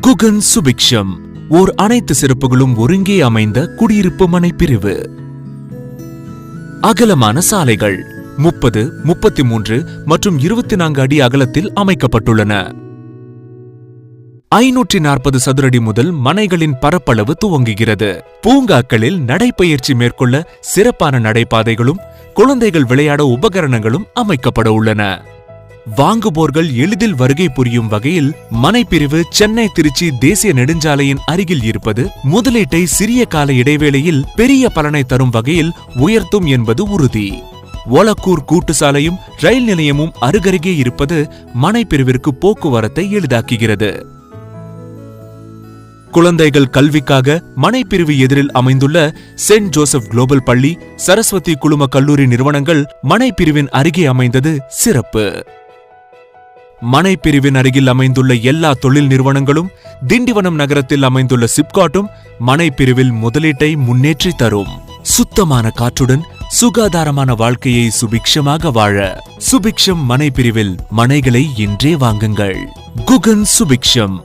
குகன் சுபிக்ஷம் ஓர் அனைத்து சிறப்புகளும் ஒருங்கே அமைந்த குடியிருப்பு மனை பிரிவு. அகலமான சாலைகள் 30, 33 மற்றும் 24 அடி அகலத்தில் அமைக்கப்பட்டுள்ளன. 540 சதுரடி முதல் மனைகளின் பரப்பளவு துவங்குகிறது. பூங்காக்களில் நடைப்பயிற்சி மேற்கொள்ள சிறப்பான நடைபாதைகளும் குழந்தைகள் விளையாட உபகரணங்களும் அமைக்கப்பட உள்ளன. வாங்குவோர்கள் எளிதில் வருகை புரியும் வகையில் மனைப்பிரிவு சென்னை திருச்சி தேசிய நெடுஞ்சாலையின் அருகில் இருப்பது முதலீட்டை சிறிய கால இடைவேளையில் பெரிய பலனை தரும் வகையில் உயர்த்தும் என்பது உறுதி. ஒலக்கூர் கூட்டு சாலையும் ரயில் நிலையமும் அருகருகே இருப்பது மனைப்பிரிவிற்கு போக்குவரத்தை எளிதாக்குகிறது. குழந்தைகள் கல்விக்காக மனைப்பிரிவு எதிரில் அமைந்துள்ள செயின்ட் ஜோசப் குளோபல் பள்ளி, சரஸ்வதி குழும கல்லூரி நிறுவனங்கள் மனைப்பிரிவின் அருகே அமைந்தது சிறப்பு. மனைப்பிரிவின் அருகில் அமைந்துள்ள எல்லா தொழில் நிறுவனங்களும் திண்டிவனம் நகரத்தில் அமைந்துள்ள சிப்காட்டும் மனைப்பிரிவில் முதலீட்டை முன்னேற்றி தரும். சுத்தமான காற்றுடன் சுகாதாரமான வாழ்க்கையை சுபிக்ஷமாக வாழ சுபிக்ஷம் மனைப்பிரிவில் மனைகளை இன்றே வாங்குங்கள். குகன் சுபிக்ஷம்.